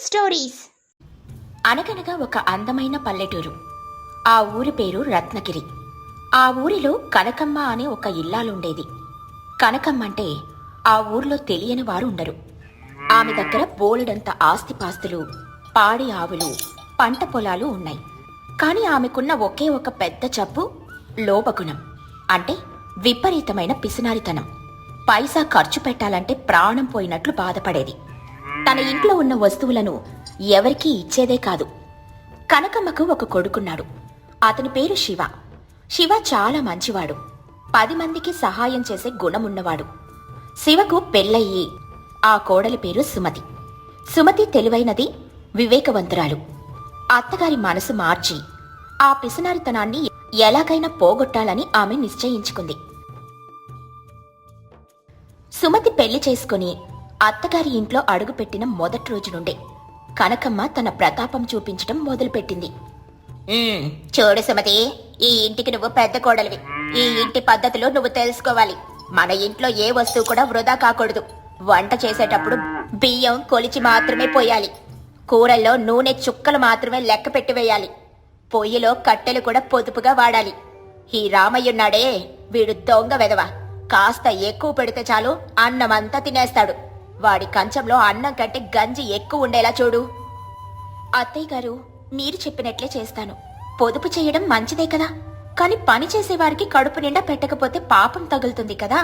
Stories. అనగనగా ఒక అందమైన పల్లెటూరు. ఆ ఊరి పేరు రత్నగిరి. ఆ ఊరిలో కనకమ్మ అనే ఒక ఇల్లాలుండేది. కనకమ్మ అంటే ఆ ఊర్లో తెలియని వారు ఉండరు. ఆమె దగ్గర బోలెడంత ఆస్తిపాస్తులు, పాడి ఆవులు, పంట పొలాలు ఉన్నాయి. కాని ఆమెకున్న ఒకే ఒక పెద్ద జబ్బు లోభగుణం. అంటే విపరీతమైన పిసినారితనం. పైసా ఖర్చు పెట్టాలంటే ప్రాణం పోయినట్లు బాధపడేది. తన ఇంట్లో ఉన్న వస్తువులను ఎవరికీ ఇచ్చేదే కాదు. కనకమ్మకు ఒక కొడుకున్నాడు. అతని పేరు శివ. శివ చాలా మంచివాడు. 10 మందికి సహాయం చేసే గుణమున్నవాడు. శివకు పెళ్ళయ్యి ఆ కోడలి పేరు సుమతి. సుమతి తెలివైనది, వివేకవంతురాలు. అత్తగారి మనసు మార్చి ఆ పిసినారితనాన్ని ఎలాగైనా పోగొట్టాలని ఆమె నిశ్చయించుకుంది. సుమతి పెళ్లి చేసుకుని అత్తగారి ఇంట్లో అడుగుపెట్టిన మొదటి రోజు నుండే కనకమ్మ తన ప్రతాపం చూపించడం మొదలుపెట్టింది. చూడు సుమతి, ఈ ఇంటికి నువ్వు పెద్ద కోడలివి. ఈ ఇంటి పద్ధతులు నువ్వు తెలుసుకోవాలి. మన ఇంట్లో ఏ వస్తువు కూడా వృధా కాకూడదు. వంట చేసేటప్పుడు బియ్యం కొలిచి మాత్రమే పోయాలి. కూరల్లో నూనె చుక్కలు మాత్రమే లెక్క పెట్టి వేయాలి. పొయ్యిలో కట్టెలు కూడా పొదుపుగా వాడాలి. ఈ రామయ్యున్నాడే, వీడు దొంగ వెధవ. కాస్త ఎక్కువ పెడితే చాలు అన్నమంతా తినేస్తాడు. వాడి కంచంలో అన్నం కంటే గంజి ఎక్కువ ఉండేలా చూడు. అత్తయ్య గారు, మీరు చెప్పినట్లే చేస్తాను. పొదుపు చేయడం మంచిదే కదా, కాని పని చేసేవారికి కడుపు నిండా పెట్టకపోతే పాపం తగులుతుంది కదా.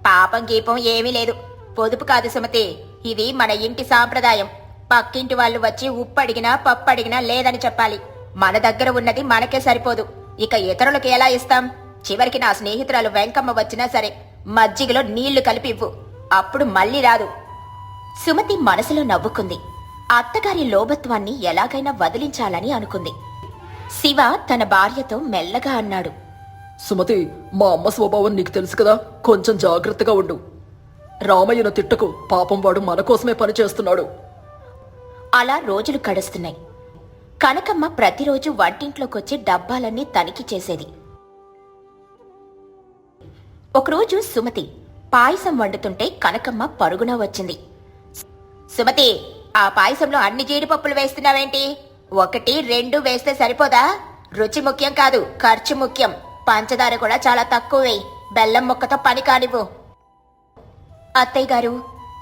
పాపం గీపం ఏమీ లేదు. పొదుపు కాదు సుమతి, ఇది మన ఇంటి సాంప్రదాయం. పక్కింటి వాళ్ళు వచ్చి ఉప్పు అడిగినా పప్పు అడిగినా లేదని చెప్పాలి. మన దగ్గర ఉన్నది మనకే సరిపోదు, ఇక ఇతరులకు ఎలా ఇస్తాం? చివరికి నా స్నేహితురాలు వెంకమ్మ వచ్చినా సరే మజ్జిగలో నీళ్లు కలిపి ఇవ్వు, అప్పుడు మళ్ళీ రాదు. సుమతి మనసులో నవ్వుకుంది. అత్తగారి లోభత్వాన్ని ఎలాగైనా వదిలించాలని అనుకుంది. శివ తన భార్యతో మెల్లగా అన్నాడు. సుమతి, మా అమ్మ స్వభావం నీకు తెలుసు కదా, కొంచెం జాగ్రత్తగా ఉండు. రామయ్యను తిట్టకు, పాపం వాడు మన కోసమే పని చేస్తున్నాడు. అలా రోజులు గడుస్తున్నాయి. కనకమ్మ ప్రతిరోజు వంటింట్లోకొచ్చి డబ్బాలన్నీ తనిఖీ చేసేది. ఒకరోజు సుమతి పాయసం వండుతుంటే కనకమ్మ పరుగున వచ్చింది. సుమతి, ఆ పాయసంలో అన్ని జీడిపప్పులు వేస్తున్నావేంటి? 1, 2 వేస్తే సరిపోదా? రుచి ముఖ్యం కాదు, ఖర్చు ముఖ్యం. పంచదార కూడా చాలా తక్కువ వేయి. బెల్లం ముక్కతో పని కానివ్వు. అత్తయ్య గారు,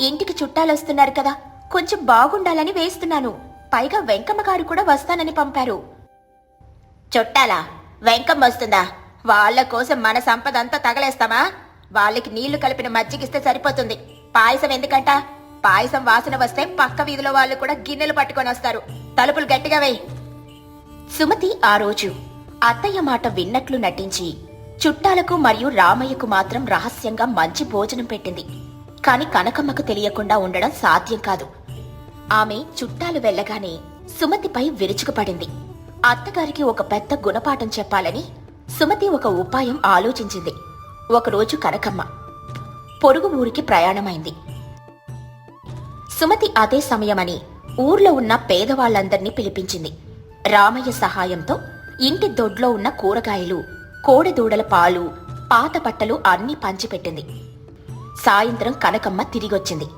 ఇంటికి చుట్టాలొస్తున్నారు కదా, కొంచెం బాగుండాలని వేస్తున్నాను. పైగా వెంకమ్మ గారు కూడా వస్తానని పంపారు. చుట్టాలా? వెంకమ్మ వస్తుందా? వాళ్ళ కోసం మన సంపద అంతా తగలేస్తామా? వాళ్ళకి నీళ్లు కలిపిన మజ్జిగిస్తే సరిపోతుంది. పాయసం ఎందుకంట? పాయసం వాసన వస్తే పక్క వీధిలో వాళ్ళు కూడా గిన్నెలు పట్టుకొని వస్తారు. తలుపులు గట్టిగా వేయి. సుమతి ఆ రోజు అత్తయ్య మాట విన్నట్లు నటించి చుట్టాలకు మరియు రామయ్యకు మాత్రం రహస్యంగా మంచి భోజనం పెట్టింది. కాని కనకమ్మకు తెలియకుండా ఉండడం సాధ్యం కాదు. ఆమె చుట్టాలు వెళ్ళగానే సుమతిపై విరుచుకుపడింది. అత్తగారికి ఒక పెద్ద గుణపాఠం చెప్పాలని సుమతి ఒక ఉపాయం ఆలోచించింది. ఒకరోజు కనకమ్మ పొరుగు ఊరికి ప్రయాణమైంది. సుమతి అదే సమయమని ఊర్లో ఉన్న పేదవాళ్లందర్నీ పిలిపించింది. రామయ్య సహాయంతో ఇంటి దొడ్లో ఉన్న కూరగాయలు, కోడెదూడల పాలు, పాత బట్టలు అన్నీ పంచిపెట్టింది. సాయంత్రం కనకమ్మ తిరిగొచ్చింది.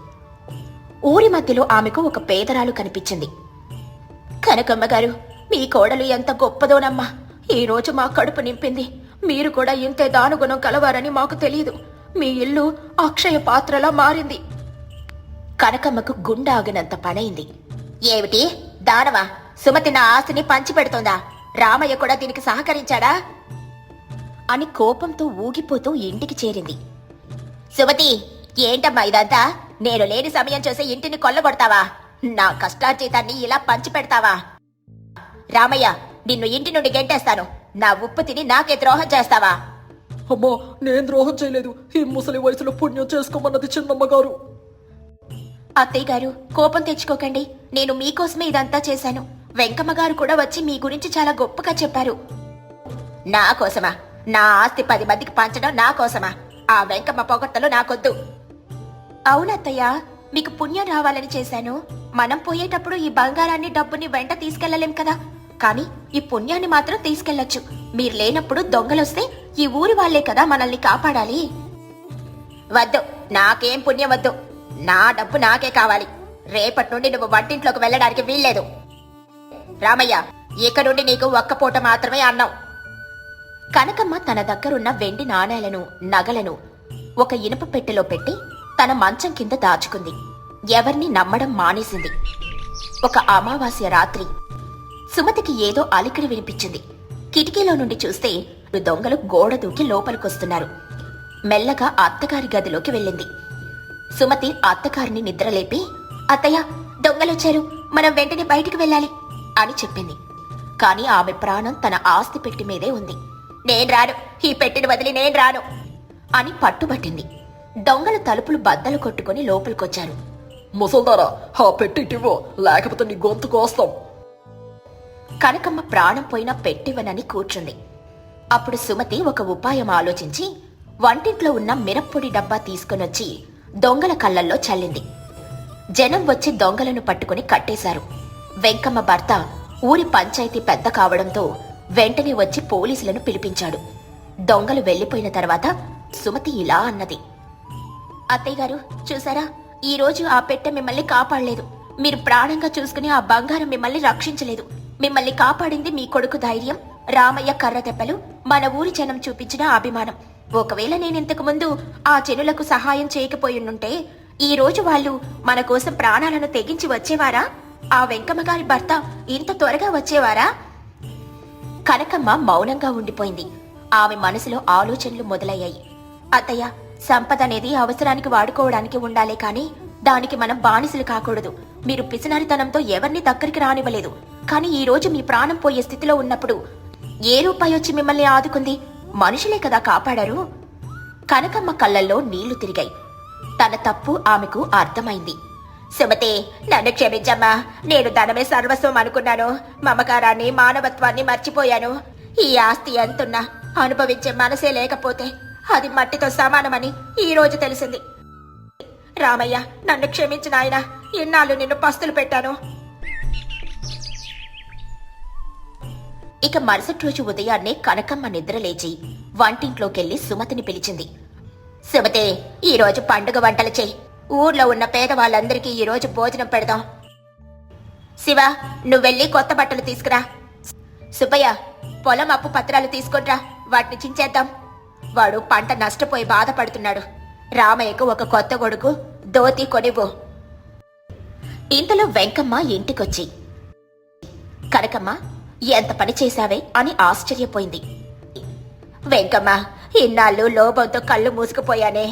ఊరి మధ్యలో ఆమెకు ఒక పేదరాలు కనిపించింది. కనకమ్మ గారు, మీ కోడలు ఎంత గొప్పదోనమ్మా. ఈ రోజు మా కడుపు నింపింది. మీరు కూడా ఇంతే దానుగుణం కలవారని మాకు తెలియదు. మీ ఇల్లు అక్షయ పాత్రలా మారింది. కనకమ్మకు గుండె ఆగినంత పనైంది. ఏమిటి దానవా? సుమతి నా ఆస్తిని పంచిపెడుతోందా? రామయ్య కూడా దీనికి సహకరించాడా అని కోపంతో ఊగిపోతూ ఇంటికి చేరింది. సుమతి, ఏంటమ్మా ఇదంతా? నేను లేని సమయం చూసి ఇంటిని కొల్లగొడతావా? నా కష్టార్జితాన్ని ఇలా పంచిపెడతావా? రామయ్య, నిన్ను ఇంటి నుండి గెంటేస్తాను. నా ఉప్పు తిని నాకే ద్రోహం చేస్తావా? అమ్మా, నేను ద్రోహం చేయలేదు. ఈ ముసలి వయసులో పుణ్యం చేసుకోమన్నది చిన్నమ్మగారు. అత్తయ్య గారు, కోపం తెచ్చుకోకండి. నేను మీకోసమే ఇదంతా చేశాను. వెంకమ్మ గారు కూడా వచ్చి మీ గురించి చాలా గొప్పగా చెప్పారు. నా కోసమా? నా ఆస్తి 10 మందికి పంచడం నా కోసమా? ఆ వెంకమ్మ పొగడ్తలు నాకొద్దు. అవునత్తయ్య, మీకు పుణ్యం రావాలని చేశాను. మనం పోయేటప్పుడు ఈ బంగారాన్ని, డబ్బుని వెంట తీసుకెళ్లలేం కదా, కానీ ఈ పుణ్యాన్ని మాత్రం తీసుకెళ్లొచ్చు. మీరు లేనప్పుడు దొంగలొస్తే ఈ ఊరి వాళ్లే కదా మనల్ని కాపాడాలి. వద్దు, నాకేం పుణ్యం వద్దు. నా డబ్బు నాకే కావాలి. రేపటి నుండి నువ్వు వంటింట్లోకి వెళ్ళడానికి వీల్లేదు. రామయ్య, ఇక నుండి నీకు ఒక్క పూట మాత్రమే అన్నం. కనకమ్మ తన దగ్గరున్న వెండి నాణేలను, నగలను ఒక ఇనుప పెట్టెలో పెట్టి తన మంచం కింద దాచుకుంది. ఎవర్ని నమ్మడం మానేసింది. ఒక అమావాస్య రాత్రి సుమతికి ఏదో అలికిడి వినిపించింది. కిటికీలో నుండి చూస్తే దొంగలు గోడ దూకి లోపలికొస్తున్నారు. మెల్లగా అత్తగారి గదిలోకి వెళ్ళింది. సుమతి అత్తగారిని నిద్రలేపి, అత్తయ్య, దొంగలొచ్చారు, మనం వెంటనే బయటికి వెళ్ళాలి అని చెప్పింది. కాని ఆమె ప్రాణం తన ఆస్తి పెట్టి మీదే ఉంది. నేను రాను, ఈ పెట్టిని వదిలి నేను రాను అని పట్టుబట్టింది. దొంగలు తలుపులు బద్దలు కొట్టుకుని లోపలికొచ్చారు. ముసల్దారా, ఆ పెట్టిటివ్వు, లేకపోతే నీ గొంతు కోస్తాం. కనకమ్మ ప్రాణం పోయినా పెట్టివనని కూర్చుంది. అప్పుడు సుమతి ఒక ఉపాయం ఆలోచించి వంటింట్లో ఉన్న మిరప్పొడి డబ్బా తీసుకునొచ్చి దొంగల కళ్ళల్లో చల్లింది. జనం వచ్చి దొంగలను పట్టుకుని కట్టేశారు. వెంకమ్మ భర్త ఊరి పంచాయతీ పెద్ద కావడంతో వెంటనే వచ్చి పోలీసులను పిలిపించాడు. దొంగలు వెళ్లిపోయిన తర్వాత సుమతి ఇలా అన్నది. అత్తయ్య గారు, చూసారా, ఈ రోజు ఆ పెట్టె మిమ్మల్ని కాపాడలేదు. మీరు ప్రాణంగా చూసుకుని ఆ బంగారం మిమ్మల్ని రక్షించలేదు. మిమ్మల్ని కాపాడింది మీ కొడుకు ధైర్యం, రామయ్య కర్ర దెబ్బలు, మన ఊరి జనం చూపించిన అభిమానం. ఒకవేళ నేనింతకు ముందు ఆ జనులకు సహాయం చేయకపోయినుంటే ఈ రోజు వాళ్ళు మన కోసం ప్రాణాలను తెగించి వచ్చేవారా? ఆ వెంకమ్మగారి భర్త ఇంత త్వరగా వచ్చేవారా? కనకమ్మ మౌనంగా ఉండిపోయింది. ఆమె మనసులో ఆలోచనలు మొదలయ్యాయి. అత్తయ్య, సంపద అనేది అవసరానికి వాడుకోవడానికి ఉండాలే కాని దానికి మనం బానిసలు కాకూడదు. మీరు పిసినారితనంతో ఎవరిని దగ్గరికి రానివ్వలేదు. కాని ఈ రోజు మీ ప్రాణం పోయే స్థితిలో ఉన్నప్పుడు ఏ రూపాయి వచ్చి మిమ్మల్ని ఆదుకుంది? మనుషులే కదా కాపాడారు. కనకమ్మ కళ్ళల్లో నీళ్లు తిరిగాయి. తన తప్పు ఆమెకు అర్థమైంది. సుమతి, నన్ను క్షమించమ్మా. నేను ధనమే సర్వస్వం అనుకున్నాను. మమకారాన్ని, మానవత్వాన్ని మర్చిపోయాను. ఈ ఆస్తి ఎంతున్నా అనుభవించే మనసే లేకపోతే అది మట్టితో సమానమని ఈ రోజు తెలిసింది. రామయ్య, నన్ను క్షమించు నాయనా. ఇన్నాళ్ళు నిన్ను పస్తులు పెట్టాను. ఇక మరుసటి రోజు ఉదయాన్నే కనకమ్మ నిద్రలేచి వంటింట్లోకెళ్లి సుమతిని పిలిచింది. సుమతి, ఈ రోజు పండుగ వంటలు చెయ్యి. ఊర్లో ఉన్న పేదవాళ్ళందరికీ ఈ రోజు భోజనం పెడదాం. శివ, నువ్వెళ్ళి కొత్త బట్టలు తీసుకురా. సుబ్బయ్య, పొలం అప్పు పత్రాలు తీసుకొనిరా, వాటిని చించేద్దాం. వాడు పంట నష్టపోయి బాధపడుతున్నాడు. రామయ్యకు ఒక కొత్త గొడుగు, దోతి కొనివ్వు. ఇంతలో వెంకమ్మ ఇంటికొచ్చి, కనకమ్మ, ఎంత పని చేశావే అని ఆశ్చర్యపోయింది. వెంకమ్మ, ఇన్నాళ్ళు లోభంతో కళ్ళు మూసుకుపోయానే,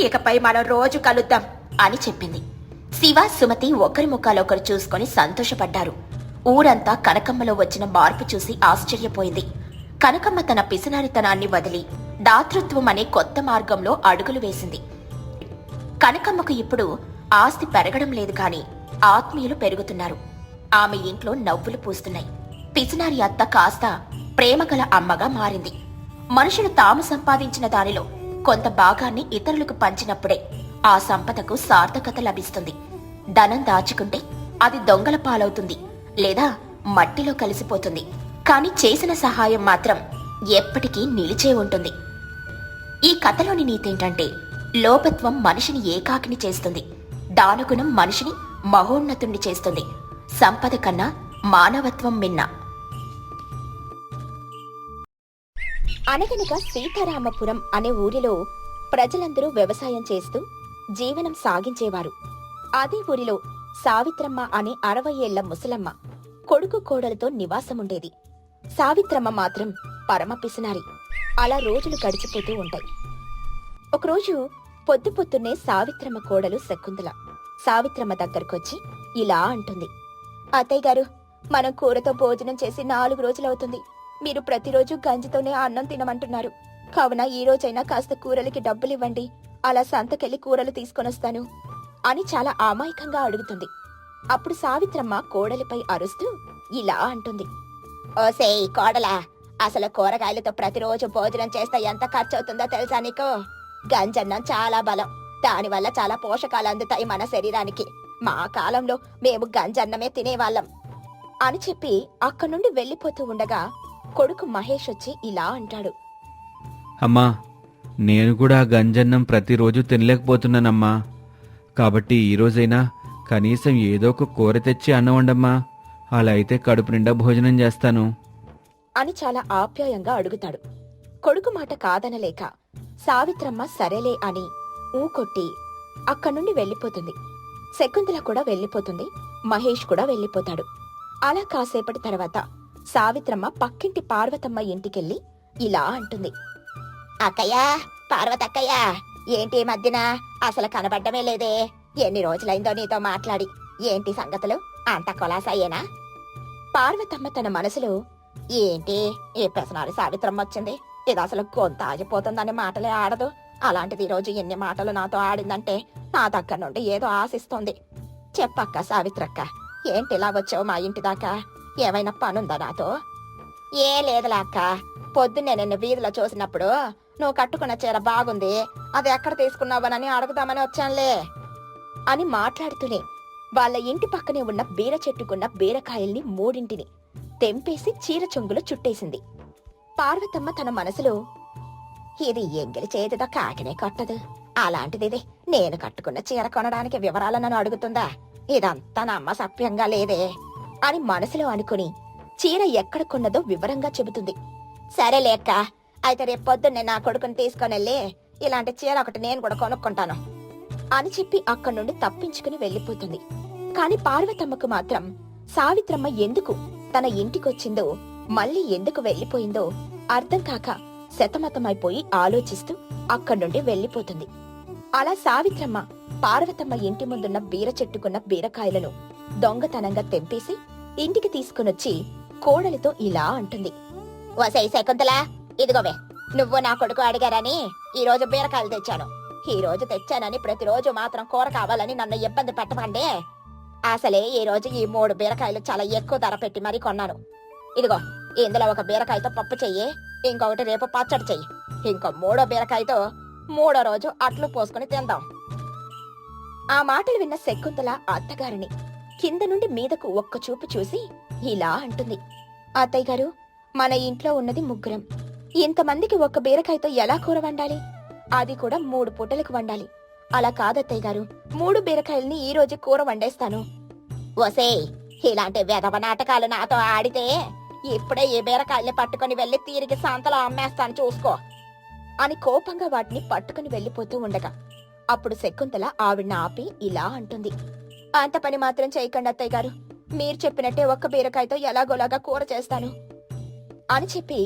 ఇకపై మనం రోజు కలుద్దాం అని చెప్పింది. శివ, సుమతి ఒకరి ముఖాలొకరు చూసుకొని సంతోషపడ్డారు. ఊరంతా కనకమ్మలో వచ్చిన మార్పు చూసి ఆశ్చర్యపోయింది. కనకమ్మ తన పిసినారితనాన్ని వదిలి దాతృత్వం అనే కొత్త మార్గంలో అడుగులు వేసింది. కనకమ్మకు ఇప్పుడు ఆస్తి పెరగడం లేదు కాని ఆత్మీయులు పెరుగుతున్నారు. ఆమె ఇంట్లో నవ్వులు పూస్తున్నాయి. పిసినారి అత్త కాస్త ప్రేమగల అమ్మగా మారింది. మనుషులు తాము సంపాదించిన దానిలో కొంత భాగాన్ని ఇతరులకు పంచినప్పుడే ఆ సంపదకు సార్థకత లభిస్తుంది. ధనం దాచుకుంటే అది దొంగల పాలవుతుంది లేదా మట్టిలో కలిసిపోతుంది. కాని చేసిన సహాయం మాత్రం ఎప్పటికీ నిలిచే ఉంటుంది. ఈ కథలోని నీతేంటంటే, లోపత్వం మనిషిని ఏకాకిని చేస్తుంది. దానగుణం మనిషిని మహోన్నతుణ్ణి చేస్తుంది. సంపద కన్నా మానవత్వం మిన్న. అనగనగా సీతారామపురం అనే ఊరిలో ప్రజలందరూ వ్యవసాయం చేస్తూ జీవనం సాగించేవారు. అదే ఊరిలో సావిత్రమ్మ అనే 60 ఏళ్ల ముసలమ్మ కొడుకు కోడలతో నివాసముండేది. సావిత్రమ్మ మాత్రం పరమ పిసినారి. అలా రోజులు గడిచిపోతూ ఉంటాయి. ఒకరోజు పొద్దున్నే సావిత్రమ్మ కోడలు శకుంతల సావిత్రమ్మ దగ్గరకొచ్చి ఇలా అంటుంది. అత్తయ్య గారు, మనం కూరతో భోజనం చేసి 4 రోజులవుతుంది. మీరు ప్రతిరోజు గంజితోనే అన్నం తినమంటున్నారు. కావున ఈ రోజైనా కాస్త కూరలకి డబ్బులివ్వండి. అలా సంతకెళ్లి కూరలు తీసుకొనొస్తాను అని చాలా అమాయకంగా అడుగుతుంది. అప్పుడు సావిత్రమ్మ కోడలిపై అరుస్తూ ఇలా అంటుంది. ఓసేయ్ కోడలా, అసలు కూరగాయలతో ప్రతిరోజు భోజనం చేస్తే ఎంత ఖర్చవుతుందో తెలుసా నీకు? గంజన్నం చాలా బలం. దానివల్ల చాలా పోషకాలు అందుతాయి మన శరీరానికి. మా కాలంలో మేము గంజన్నమే తినేవాళ్ళం అని చెప్పి అక్కడి నుండి వెళ్లిపోతూ ఉండగా కొడుకు మహేష్ వచ్చి ఇలా అంటాడు. అమ్మా, నేను కూడా గంజన్నం ప్రతిరోజు తినలేకపోతున్నానమ్మా. కాబట్టి ఈరోజైనా కనీసం ఏదో ఒక కూర తెచ్చి అన్నం వండమ్మా. అలా అయితే కడుపు నిండా భోజనం చేస్తాను. అని చాలా ఆప్యాయంగా అడుగుతాడు. కొడుకు మాట కాదనలేక సావిత్రమ్మ సరేలే అని ఊకొట్టి అక్కడ్నుండి వెళ్ళిపోతుంది. శకుంతల కూడా వెళ్ళిపోతుంది. మహేష్ కూడా వెళ్ళిపోతాడు. అలా కాసేపటి తర్వాత సావిత్రమ్మ పక్కింటి పార్వతమ్మ ఇంటికెళ్ళి ఇలా అంటుంది. అక్కయ్య, పార్వతక్కయ్య, ఏంటి ఈ మధ్యన అసలు కనబడ్డమే లేదే? ఎన్ని రోజులైందో నీతో మాట్లాడి. ఏంటి సంగతులు? అంత కొలాసాయేనా? పార్వతమ్మ తన మనసులో, ఏంటి ఈ పెసనారి సావిత్రమ్మ వచ్చింది, ఇది అసలు గొంత ఆగిపోతుందని మాటలే ఆడదు. అలాంటిది ఈ రోజు ఎన్ని మాటలు నాతో ఆడిందంటే నా దగ్గర నుండి ఏదో ఆశిస్తోంది. చెప్పక్క సావిత్రక్క, ఏంటి ఇలా వచ్చావు మా ఇంటి దాకా? ఏమైనా పనుందా నాతో? ఏ లేదులా అక్క, పొద్దున్నే నిన్ను వీధిలో చూసినప్పుడు నువ్వు కట్టుకున్న చీర బాగుంది, అది ఎక్కడ తీసుకున్నావనని అడుగుదామని వచ్చానులే అని మాట్లాడుతూనే వాళ్ళ ఇంటి పక్కనే ఉన్న బీర చెట్టుకున్న బీరకాయల్ని మూడింటిని తెంపేసి చీర చెంగులో చుట్టేసింది. పార్వతమ్మ తన మనసులో, ఇది ఎంగిలి చేతితో కాకినే కొట్టదు, అలాంటిది నేను కట్టుకున్న చీర కొనడానికి వివరాలు నన్ను అడుగుతుందా? ఇదంతా నమ్మసప్యంగా లేదే అని మనసులో అనుకుని చీర ఎక్కడ కొన్నదో వివరంగా చెబుతుంది. సరే లేక్క, అయితే రేపు పొద్దున్నే నా కొడుకుని తీసుకొనెళ్ళి ఇలాంటి చీర ఒకటి నేను కూడా కొనుక్కుంటాను అని చెప్పి అక్కడి నుండి తప్పించుకుని వెళ్ళిపోతుంది. కాని పార్వతమ్మకు మాత్రం సావిత్రమ్మ ఎందుకు తన ఇంటికొచ్చిందో, మళ్ళీ ఎందుకు వెళ్ళిపోయిందో అర్థం కాక శతమతమైపోయి ఆలోచిస్తూ అక్కడి నుండి వెళ్ళిపోతుంది. అలా సావిత్రమ్మ పార్వతమ్మ ఇంటి ముందున్న బీర చెట్టుకున్న బీరకాయలను దొంగతనంగా తెంపేసి ఇంటికి తీసుకునొచ్చి కోడలితో ఇలా అంటుంది. వసై శకుంతలా, ఇదిగోవే, నువ్వు నా కొడుకు అడిగారని ఈ రోజు బీరకాయలు తెచ్చాను. ఈ రోజు తెచ్చానని ప్రతిరోజు మాత్రం కూర కావాలని నన్ను ఇబ్బంది పెట్టమండే. అసలే ఈ రోజు ఈ 3 బీరకాయలు చాలా ఎక్కువ ధర పెట్టి మరీ కొన్నాను. ఇదిగో, ఇందులో ఒక బీరకాయతో పప్పు చెయ్యి, ఇంకొకటి రేపు పచ్చడి చెయ్యి, ఇంకో 3వ బీరకాయతో 3వ రోజు అట్లు పోసుకుని తిందాం. ఆ మాటలు విన్న శకుంతల అత్తగారిని కింద నుండి మీదకు ఒక్క చూపు చూసి ఇలా అంటుంది. అత్తయ్య గారు, మన ఇంట్లో ఉన్నది 3. ఇంతమందికి ఒక్క బీరకాయతో ఎలా కూర వండాలి? అది కూడా 3 పూటలకు వండాలి. అలా కాదత్తయ్య గారు, 3 బీరకాయల్ని ఈ రోజు కూర వండేస్తాను. ఒసేయ్, ఇలాంటి వెధవ నాటకాలు నాతో ఆడితే ఇప్పుడే ఈ బీరకాయల్ని పట్టుకుని వెళ్లి తీరికి సంతలో అమ్మేస్తాను చూసుకో అని కోపంగా వాటిని పట్టుకుని వెళ్లిపోతూ ఉండగా అప్పుడు శకుంతల ఆవిడ్ని ఆపి ఇలా అంటుంది. అంత పని మాత్రం చేయకండి అత్తయ్య గారు, మీరు చెప్పినట్టే ఒక్క బీరకాయతో ఎలాగోలాగా కూర చేస్తాను అని చెప్పి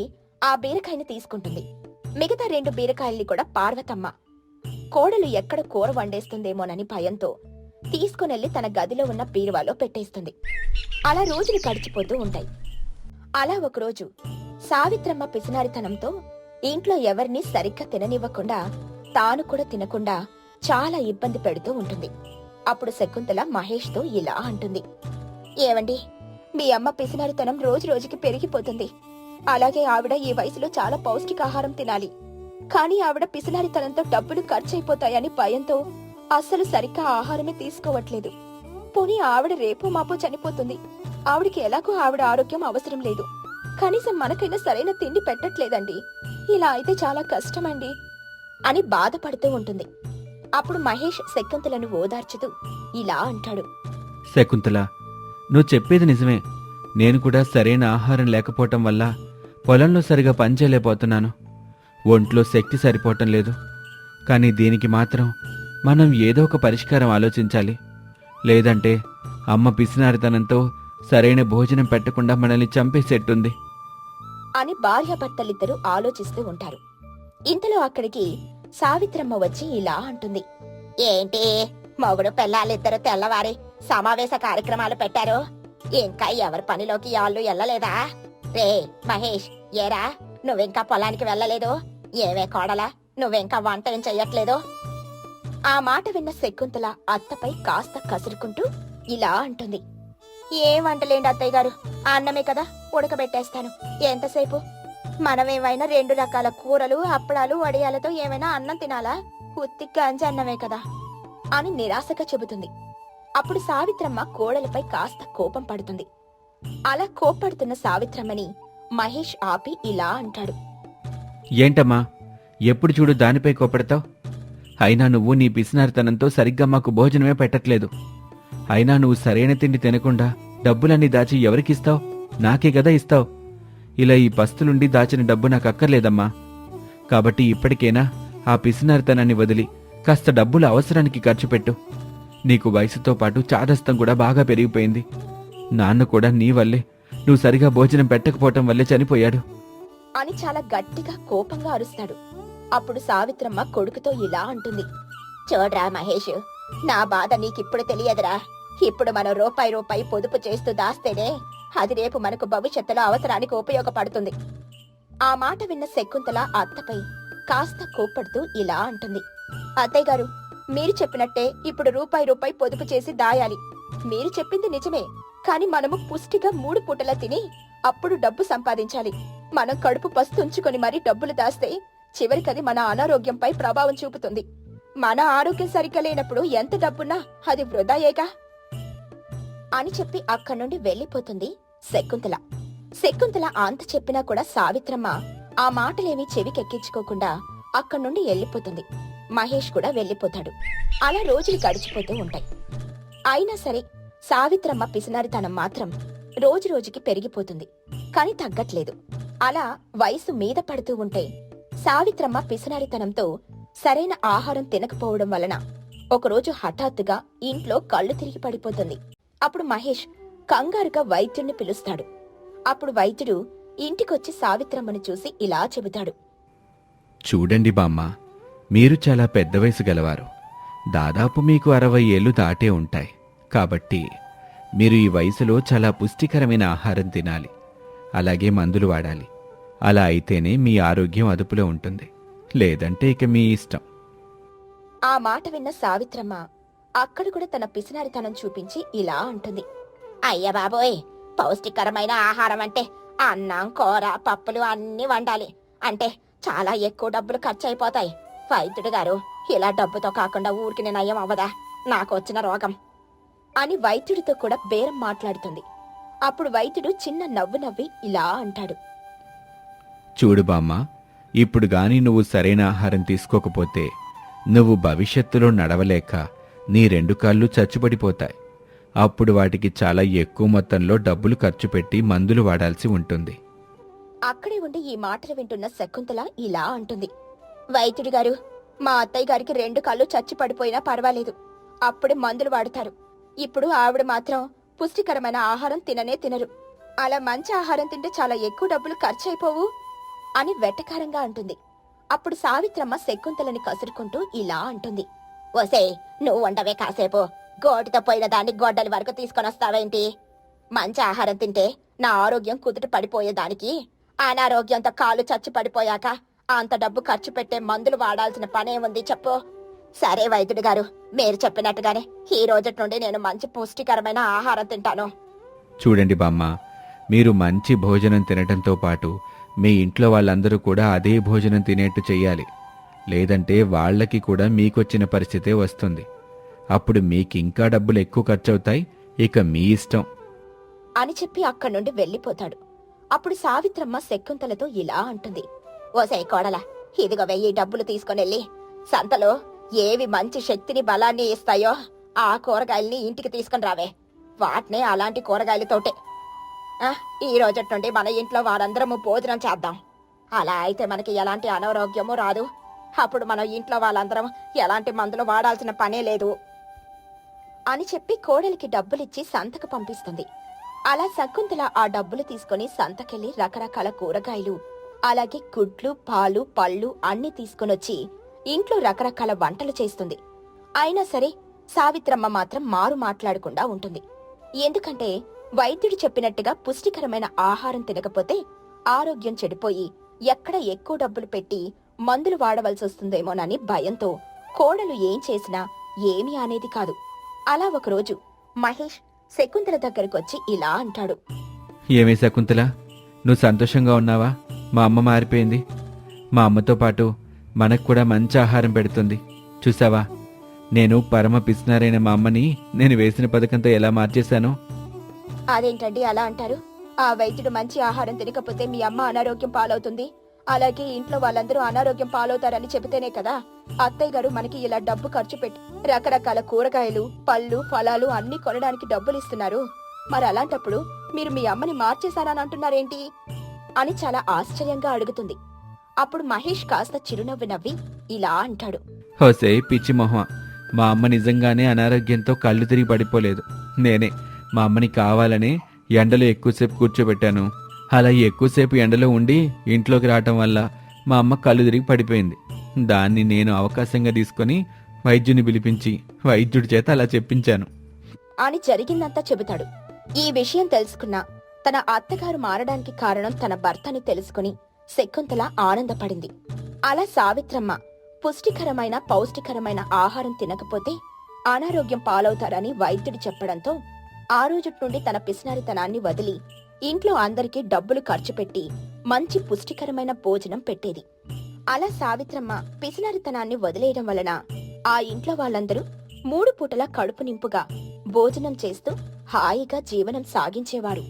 ఆ బీరకాయని తీసుకుంటుంది. మిగతా 2 బీరకాయల్ని కూడా పార్వతమ్మ కోడలు ఎక్కడ కూర వండేస్తుందేమోనని భయంతో తీసుకునెళ్లి తన గదిలో ఉన్న బీరువాలో పెట్టేస్తుంది. అలా రోజులు గడిచిపోతూ ఉంటాయి. అలా ఒకరోజు సావిత్రమ్మ పిసినారితనంతో ఇంట్లో ఎవరిని సరిగ్గా తిననివ్వకుండా తాను కూడా తినకుండా చాలా ఇబ్బంది పెడుతూ ఉంటుంది. అప్పుడు శకుంతల మహేష్తో ఇలా అంటుంది. ఏవండి, మీ అమ్మ పిసినారితనం రోజు రోజుకి పెరిగిపోతుంది. అలాగే ఆవిడ ఈ వయసులో చాలా పౌష్టికాహారం తినాలి, కానీ ఆవిడ పిసినారితనంతో డబ్బులు ఖర్చయిపోతాయని భయంతో అస్సలు సరిగ్గా ఆహారమే తీసుకోవట్లేదు. పోనీ ఆవిడ రేపు మాపో చనిపోతుంది. ఆవిడికి ఎలాగో ఆవిడ ఆరోగ్యం అవసరం లేదు, కనీసం మనకైనా సరైన తిండి పెట్టట్లేదండి. ఇలా అయితే చాలా కష్టమండి అని బాధపడుతూ ఉంటుంది. అప్పుడు మహేష్ శకుంతలను ఓదార్చుతూ ఇలా అంటాడు. శకుంతల, నువ్వు చెప్పేది నిజమే. నేను కూడా సరైన ఆహారం లేకపోవటం వల్ల పొలంలో సరిగా పనిచేయలేకపోతున్నాను. ఒంట్లో శక్తి సరిపోవటం లేదు. కానీ దీనికి మాత్రం మనం ఏదో ఒక పరిష్కారం ఆలోచించాలి. లేదంటే అమ్మ పిసినారితనంతో సరైన భోజనం పెట్టకుండా మనల్ని చంపేసేట్టుంది అని భార్యాభర్తలిద్దరూ ఆలోచిస్తూ ఉంటారు. ఇంతలో అక్కడికి సావిత్రమ్మ వచ్చి ఇలా అంటుంది. ఏంటి, మొగుడు పెళ్ళాలిద్దరూ తెల్లవారి సమావేశ కార్యక్రమాలు పెట్టారు? ఇంకా ఎవరి పనిలోకి యాళ్ళు ఎల్లలేదా? రే మహేష్, ఏరా నువ్వింకా పొలానికి వెళ్ళలేదు? ఏవే కోడలా, నువ్వింకా వంట ఏం చెయ్యట్లేదు? ఆ మాట విన్న శకుంతల అత్తపై కాస్త కసురుకుంటూ ఇలా అంటుంది. ఏం వంటలేండి అత్తయ్య గారు, అన్నమే కదా, ఉడకబెట్టేస్తాను. ఎంతసేపు? మనమేమైనా 2 రకాల కూరలు, అప్పడాలు, వడియాలతో ఏమైనా అన్నం తినాలా? ఉత్తి గంజి అన్నమే కదా అని నిరాశగా చెబుతుంది. అప్పుడు సావిత్రమ్మ కోడలపై కాస్త కోపం పడుతుంది. అలా కోప్పడుతున్న సావిత్రమ్మని మహేష్ ఆపి ఇలా అంటాడు. ఏంటమ్మా, ఎప్పుడు చూడు దానిపై కోపడతావు? అయినా నువ్వు నీ పిసినారితనంతో సరిగ్గా మాకు భోజనమే పెట్టట్లేదు. అయినా నువ్వు సరైన తిండి తినకుండా డబ్బులన్నీ దాచి ఎవరికిస్తావు? నాకే కదా ఇస్తావు. ఇలా ఈ పస్తులుండి దాచిన డబ్బు నాకు అక్కర్లేదమ్మా. కాబట్టి ఇప్పటికైనా ఆ పిసినారితనాన్ని వదిలి కాస్త డబ్బులు అవసరానికి ఖర్చు పెట్టు. నీకు వయసుతో పాటు చాదస్తం కూడా బాగా పెరిగిపోయింది. నాన్న కూడా నీ వల్లే, నువ్వు సరిగా భోజనం పెట్టకపోవటం వల్లే చనిపోయాడు అని చాలా గట్టిగా కోపంగా అరుస్తాడు. అప్పుడు సావిత్రమ్మ కొడుకుతో ఇలా అంటుంది. చూడ్రా మహేష్, నా బాధ నీకిప్పుడు తెలియదురా. ఇప్పుడు మనం రూపాయి రూపాయి పొదుపు చేస్తూ దాస్తేనే అది రేపు మనకు భవిష్యత్తులో అవసరానికి ఉపయోగపడుతుంది. ఆ మాట విన్న శకుంతల అత్తపై కాస్త కోప్పడుతూ ఇలా అంటుంది. అత్తయ్య గారు, మీరు చెప్పినట్టే ఇప్పుడు రూపాయి రూపాయి పొదుపు చేసి దాయాలి. మీరు చెప్పింది నిజమే, కాని మనము పుష్టిగా 3 పూటలా తిని అప్పుడు డబ్బు సంపాదించాలి. మనం కడుపు పస్తుంచుకొని మరీ డబ్బులు దాస్తే చివరికది మన అనారోగ్యంపై ప్రభావం చూపుతుంది. మన ఆరోగ్యం సరిగ్గా లేనప్పుడు ఎంత డబ్బున్నా అది వృధాయేగా అని చెప్పి అక్కడి నుండి వెళ్లిపోతుంది శకుంతల. శకుంతల అంత చెప్పినా కూడా సావిత్రమ్మ ఆ మాటలేమీ చెవికెక్కించుకోకుండా అక్కడి నుండి వెళ్లిపోతుంది. మహేష్ కూడా వెళ్లిపోతాడు. అలా రోజులు గడిచిపోతూ ఉంటాయి. అయినా సరే సావిత్రమ్మ పిసినారితనం మాత్రం రోజు రోజుకి పెరిగిపోతుంది, కాని తగ్గట్లేదు. అలా వయసు మీద పడుతూ ఉంటే సావిత్రమ్మ పిసినారితనంతో సరైన ఆహారం తినకపోవడం వలన ఒకరోజు హఠాత్తుగా ఇంట్లో కళ్ళు తిరిగి పడిపోతుంది. అప్పుడు మహేష్ కంగారుగా వైద్యుణ్ణి పిలుస్తాడు. అప్పుడు వైద్యుడు ఇంటికొచ్చి సావిత్రమ్మను చూసి ఇలా చెబుతాడు. చూడండి బామ్మ, మీరు చాలా పెద్ద వయసు గలవారు. దాదాపు మీకు 60 ఏళ్లు దాటే ఉంటాయి. కాబట్టి మీరు ఈ వయసులో చాలా పుష్టికరమైన ఆహారం తినాలి, అలాగే మందులు వాడాలి. అలా అయితేనే మీ ఆరోగ్యం అదుపులో ఉంటుంది. లేదంటే ఇక మీ ఇష్టం. ఆ మాట విన్న సావిత్రమ్మ అక్కడ కూడా తన పిసినారితనం చూపించి ఇలా అంటుంది. అయ్య బాబోయ్, పౌష్టికరమైన ఆహారం అంటే అన్నం, కూర, పప్పులు అన్నీ వండాలి అంటే చాలా ఎక్కువ డబ్బులు ఖర్చు అయిపోతాయి. వైద్యుడు గారు, ఇలా డబ్బుతో కాకుండా ఊరికి నయం అవ్వదా నాకు వచ్చిన రోగం అని వైద్యుడితో కూడా బేరం మాట్లాడుతుంది. అప్పుడు వైద్యుడు చిన్న నవ్వు నవ్వి ఇలా అంటాడు. చూడు బామ్మ, ఇప్పుడు గాని నువ్వు సరైన ఆహారం తీసుకోకపోతే నువ్వు భవిష్యత్తులో నడవలేక నీ 2 కాళ్ళు చచ్చుపడిపోతాయి. అప్పుడు వాటికి చాలా ఎక్కువ మొత్తంలో డబ్బులు ఖర్చు పెట్టి మందులు వాడాల్సి ఉంటుంది. అక్కడే ఉండి ఈ మాటలు వింటున్న శకుంతల ఇలా అంటుంది. వైద్యుడి గారు, మా అత్తయ్య గారికి 2 కాళ్ళు చచ్చి పడిపోయినా పర్వాలేదు, అప్పుడే మందులు వాడతారు. ఇప్పుడు ఆవిడ మాత్రం పుష్టికరమైన ఆహారం తిననే తినరు. అలా మంచి ఆహారం తింటే చాలా ఎక్కువ డబ్బులు ఖర్చు అయిపోవు అని వెటకారంగా అంటుంది. అప్పుడు సావిత్రమ్మ శకుంతలని కసురుకుంటూ ఇలా అంటుంది. ఓసే, నువ్వు ఉండవే కాసేపు. గోటితో పోయిన దాన్ని గొడ్డలి వరకు తీసుకొని వస్తావేంటి? మంచి ఆహారం తింటే నా ఆరోగ్యం కుదుట పడిపోయేదానికి అనారోగ్యంతో కాలు చచ్చి పడిపోయాక అంత డబ్బు ఖర్చు పెట్టే మందులు వాడాల్సిన పనేముంది చెప్పు. సరే వైద్యుడు గారు, మీరు చెప్పినట్టుగానే ఈ రోజటి నుండి నేను మంచి పుష్టికరమైన ఆహారం తింటాను. చూడండి బామ్మ, మీరు మంచి భోజనం తినటంతో పాటు మీ ఇంట్లో వాళ్ళందరూ కూడా అదే భోజనం తినేట్టు చెయ్యాలి. లేదంటే వాళ్ళకి కూడా మీకొచ్చిన పరిస్థితే వస్తుంది. అప్పుడు మీకింకా డబ్బులు ఎక్కువ ఖర్చవుతాయి. ఇక మీ ఇష్టం అని చెప్పి అక్కడి నుండి వెళ్లిపోతాడు. అప్పుడు సావిత్రమ్మ శకుంతలతో ఇలా అంటుంది. ఓసై కోడలా, ఇదిగో 1000 డబ్బులు తీసుకొనెళ్ళి సంతలో ఏవి మంచి శక్తిని బలాన్ని ఇస్తాయో ఆ కూరగాయల్ని ఇంటికి తీసుకుని రావే. వాటినే అలాంటి కూరగాయలతోటే ఈ రోజటి నుండి మన ఇంట్లో వారందరము భోజనం చేద్దాం. అలా అయితే మనకి ఎలాంటి అనారోగ్యము రాదు. అప్పుడు మనం ఇంట్లో వాళ్ళందరం ఎలాంటి మందులు వాడాల్సిన పనే లేదు అని చెప్పి కోడలికి డబ్బులిచ్చి సంతకు పంపిస్తుంది. అలా శకుంతల ఆ డబ్బులు తీసుకుని సంతకెళ్లి రకరకాల కూరగాయలు, అలాగే గుడ్లు, పాలు, పళ్ళు అన్ని తీసుకునొచ్చి ఇంట్లో రకరకాల వంటలు చేస్తుంది. అయినా సరే సావిత్రమ్మ మాత్రం మారు మాట్లాడకుండా ఉంటుంది. ఎందుకంటే వైద్యుడు చెప్పినట్టుగా పుష్టికరమైన ఆహారం తినకపోతే ఆరోగ్యం చెడిపోయి ఎక్కడ ఎక్కువ డబ్బులు పెట్టి మందులు వాడవలసి వస్తుందేమోనని భయంతో కోడలు ఏం చేసినా ఏమీ అనేది కాదు. అలా ఒకరోజు మహేష్ శకుంతల దగ్గరకొచ్చి ఇలా అంటాడు. ఏమే శకుంతల, నువ్వు సంతోషంగా ఉన్నావా? మా అమ్మ మారిపోయింది. మా అమ్మతో పాటు మనకు కూడా మంచి ఆహారం పెడుతుంది. చూసావా, నేను పరమ పిసినారైన మా అమ్మని నేను వేసిన పథకంతో ఎలా మార్చేశానో. అదేంటండి అలా అంటారు? ఆ వైద్యుడు మంచి ఆహారం తినకపోతే మీ అమ్మ అనారోగ్యం పాలవుతుంది, అలాగే ఇంట్లో వాళ్ళందరూ అనారోగ్యం పాలవుతారని చెబితేనే కదా అత్తయ్య గారు మనకి ఇలా డబ్బు ఖర్చు పెట్టి రకరకాల కూరగాయలు పళ్ళు ఫలాలు అన్ని కొనడానికి డబ్బులు ఇస్తున్నారు. మరి అలాంటప్పుడు మీరు మీ అమ్మని మార్చేశారని అంటున్నారేంటి అని చాలా ఆశ్చర్యంగా అడుగుతుంది. అప్పుడు మహేష్ కాస్త చిరునవ్వు నవ్వి ఇలా అంటాడు. హోసే పిచ్చి మొహం, మా అమ్మ నిజంగానే అనారోగ్యంతో కళ్ళు తిరిగి పడిపోలేదు. నేనే మా అమ్మని కావాలనే ఎండలో ఎక్కువసేపు కూర్చోబెట్టాను. అలా ఎక్కువసేపు ఎండలో ఉండి ఇంట్లోకి రావటం వల్ల మా అమ్మ కళ్ళు తిరిగి పడిపోయింది. దాన్ని నేను అవకాశంగా తీసుకొని వైద్యుని పిలిపించి వైద్యుడి చేత అలా చెప్పించాను అని జరిగిందంతా చెబుతాడు. ఈ విషయం తెలుసుకున్న తన అత్తగారు మారడానికి కారణం తన భర్తని తెలుసుకుని శకుంతల ఆనందపడింది. అలా సావిత్రమ్మ పుష్టికరమైన పౌష్టికరమైన ఆహారం తినకపోతే అనారోగ్యం పాలవుతారని వైద్యుడు చెప్పడంతో ఆ రోజుటి నుండి తన పిసినారితనాన్ని వదిలి ఇంట్లో అందరికీ డబ్బులు ఖర్చు పెట్టి మంచి పుష్టికరమైన భోజనం పెట్టేది. అలా సావిత్రమ్మ పిసినారితనాన్ని వదిలేయడం వలన ఆ ఇంట్లో వాళ్ళందరూ 3 పూటలా కడుపు నింపుగా భోజనం చేస్తూ హాయిగా జీవనం సాగించేవారు.